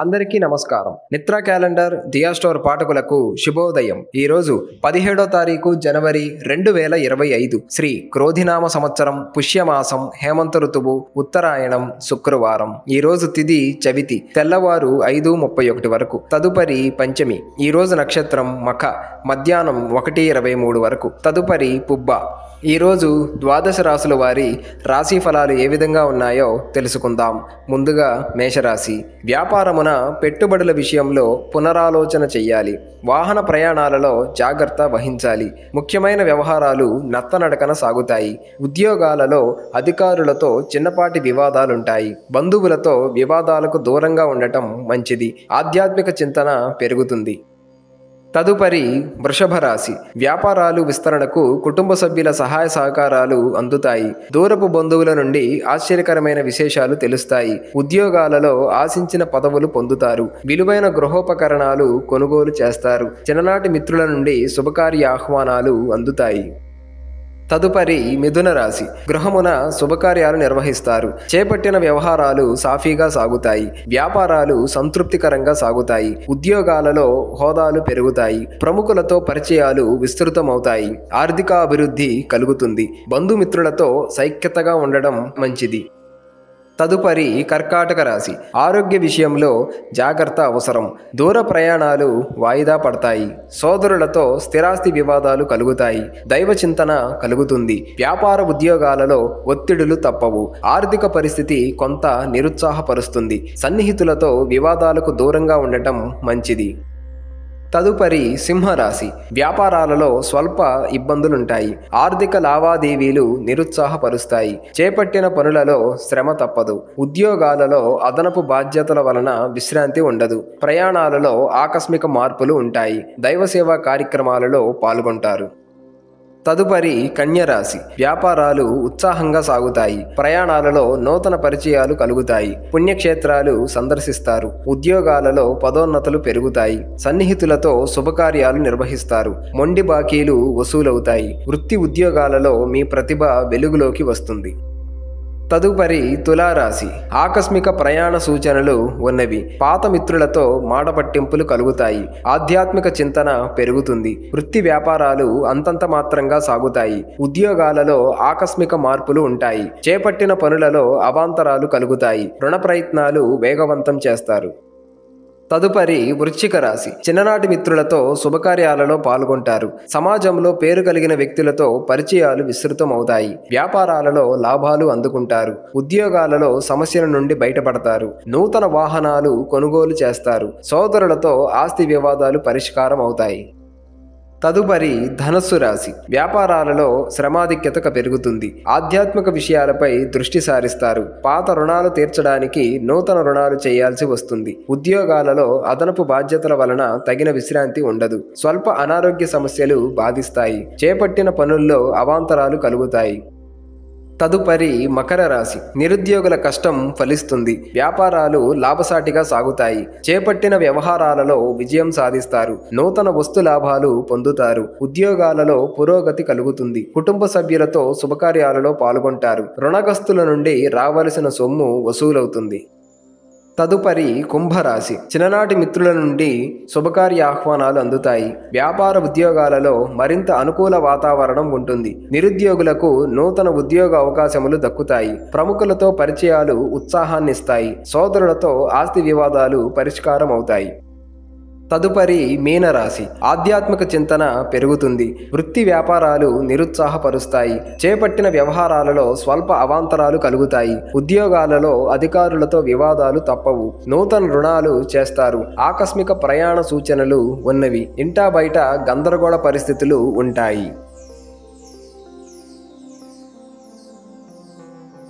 అందరికీ నమస్కారం. నిత్ర క్యాలెండర్ దియా స్టోర్ పాఠకులకు శుభోదయం. ఈరోజు 17వ తారీఖు జనవరి 2025 శ్రీ క్రోధినామ సంవత్సరం పుష్యమాసం హేమంత ఋతువు ఉత్తరాయణం శుక్రవారం. ఈరోజు తిథి చవితి తెల్లవారు 5:31 వరకు. తదుపరి పంచమి. ఈరోజు నక్షత్రం మఖ మధ్యాహ్నం 1:23 వరకు. తదుపరి పుబ్బ. ఈరోజు ద్వాదశ రాశుల వారి రాశి ఫలాలు ఏ విధంగా ఉన్నాయో తెలుసుకుందాం. ముందుగా మేషరాశి. వ్యాపారమున పెట్టుబడుల విషయంలో పునరాలోచన చెయ్యాలి. వాహన ప్రయాణాలలో జాగ్రత్త వహించాలి. ముఖ్యమైన వ్యవహారాలు నత్తనడకన సాగుతాయి. ఉద్యోగాలలో అధికారులతో చిన్నపాటి వివాదాలుంటాయి. బంధువులతో వివాదాలకు దూరంగా ఉండటం మంచిది. ఆధ్యాత్మిక చింతన పెరుగుతుంది. తదుపరి వృషభ రాశి. వ్యాపారాలు విస్తరణకు కుటుంబ సభ్యుల సహాయ సహకారాలు అందుతాయి. దూరపు బంధువుల నుండి ఆశ్చర్యకరమైన విశేషాలు తెలుస్తాయి. ఉద్యోగాలలో ఆశించిన పదవులు పొందుతారు. విలువైన గృహోపకరణాలు కొనుగోలు చేస్తారు. చిన్ననాటి మిత్రుల నుండి శుభకార్య ఆహ్వానాలు అందుతాయి. తదుపరి మిథున రాశి. గృహమున శుభకార్యాలు నిర్వహిస్తారు. చేపట్టిన వ్యవహారాలు సాఫీగా సాగుతాయి. వ్యాపారాలు సంతృప్తికరంగా సాగుతాయి. ఉద్యోగాలలో హోదాలు పెరుగుతాయి. ప్రముఖులతో పరిచయాలు విస్తృతమవుతాయి. ఆర్థిక అభివృద్ధి కలుగుతుంది. బంధుమిత్రులతో సైక్యతగా ఉండడం మంచిది. తదుపరి కర్కాటక రాశి. ఆరోగ్య విషయంలో జాగ్రత్త అవసరం. దూర ప్రయాణాలు వాయిదా పడతాయి. సోదరులతో స్థిరాస్తి వివాదాలు కలుగుతాయి. దైవ చింతన కలుగుతుంది. వ్యాపార ఉద్యోగాలలో ఒత్తిడులు తప్పవు. ఆర్థిక పరిస్థితి కొంత నిరుత్సాహపరుస్తుంది. సన్నిహితులతో వివాదాలకు దూరంగా ఉండటం మంచిది. తదుపరి సింహరాశి. వ్యాపారాలలో స్వల్ప ఇబ్బందులుంటాయి. ఆర్థిక లావాదేవీలు నిరుత్సాహపరుస్తాయి. చేపట్టిన పనులలో శ్రమ తప్పదు. ఉద్యోగాలలో అదనపు బాధ్యతల వలన విశ్రాంతి ఉండదు. ప్రయాణాలలో ఆకస్మిక మార్పులు ఉంటాయి. దైవసేవా కార్యక్రమాలలో పాల్గొంటారు. తదుపరి కన్యరాశి. వ్యాపారాలు ఉత్సాహంగా సాగుతాయి. ప్రయాణాలలో నూతన పరిచయాలు కలుగుతాయి. పుణ్యక్షేత్రాలు సందర్శిస్తారు. ఉద్యోగాలలో పదోన్నతులు పెరుగుతాయి. సన్నిహితులతో శుభకార్యాలు నిర్వహిస్తారు. మొండి బాకీలు వసూలవుతాయి. వృత్తి ఉద్యోగాలలో మీ ప్రతిభ వెలుగులోకి వస్తుంది. తదుపరి తులారాశి. ఆకస్మిక ప్రయాణ సూచనలు ఉన్నవి. పాత మిత్రులతో మాట పట్టింపులు కలుగుతాయి. ఆధ్యాత్మిక చింతన పెరుగుతుంది. వృత్తి వ్యాపారాలు అంతంత మాత్రంగా సాగుతాయి. ఉద్యోగాలలో ఆకస్మిక మార్పులు ఉంటాయి. చేపట్టిన పనులలో అవాంతరాలు కలుగుతాయి. రుణ ప్రయత్నాలు వేగవంతం చేస్తారు. తదుపరి వృశ్చిక రాశి. చిన్ననాటి మిత్రులతో శుభకార్యాలలో పాల్గొంటారు. సమాజంలో పేరు కలిగిన వ్యక్తులతో పరిచయాలు విస్తృతమవుతాయి. వ్యాపారాలలో లాభాలు అందుకుంటారు. ఉద్యోగాలలో సమస్యల నుండి బయటపడతారు. నూతన వాహనాలు కొనుగోలు చేస్తారు. సోదరులతో ఆస్తి వివాదాలు పరిష్కారం అవుతాయి. తదుపరి ధనస్సు రాశి. వ్యాపారాలలో శ్రమాధిక్యత పెరుగుతుంది. ఆధ్యాత్మిక విషయాలపై దృష్టి సారిస్తారు. పాత రుణాలు తీర్చడానికి నూతన రుణాలు చేయాల్సి వస్తుంది. ఉద్యోగాలలో అదనపు బాధ్యతల వలన తగిన విశ్రాంతి ఉండదు. స్వల్ప అనారోగ్య సమస్యలు బాధిస్తాయి. చేపట్టిన పనుల్లో అవాంతరాలు కలుగుతాయి. తదుపరి మకర రాశి. నిరుద్యోగుల కష్టం ఫలిస్తుంది. వ్యాపారాలు లాభసాటిగా సాగుతాయి. చేపట్టిన వ్యవహారాలలో విజయం సాధిస్తారు. నూతన వస్తు లాభాలు పొందుతారు. ఉద్యోగాలలో పురోగతి కలుగుతుంది. కుటుంబ సభ్యులతో శుభకార్యాలలో పాల్గొంటారు. రుణగ్రస్తుల నుండి రావలసిన సొమ్ము వసూలవుతుంది. తదుపరి కుంభరాశి. చిన్ననాటి మిత్రుల నుండి శుభకార్య ఆహ్వానాలు అందుతాయి. వ్యాపార ఉద్యోగాలలో మరింత అనుకూల వాతావరణం ఉంటుంది. నిరుద్యోగులకు నూతన ఉద్యోగ అవకాశములు దక్కుతాయి. ప్రముఖులతో పరిచయాలు ఉత్సాహాన్నిస్తాయి. సోదరులతో ఆస్తి వివాదాలు పరిష్కారం అవుతాయి. తదుపరి మీనరాశి. ఆధ్యాత్మిక చింతన పెరుగుతుంది. వృత్తి వ్యాపారాలు నిరుత్సాహపరుస్తాయి. చేపట్టిన వ్యవహారాలలో స్వల్ప అవాంతరాలు కలుగుతాయి. ఉద్యోగాలలో అధికారులతో వివాదాలు తప్పవు. నూతన రుణాలు చేస్తారు. ఆకస్మిక ప్రయాణ సూచనలు ఉన్నవి. ఇంటా బయట గందరగోళ పరిస్థితులు ఉంటాయి.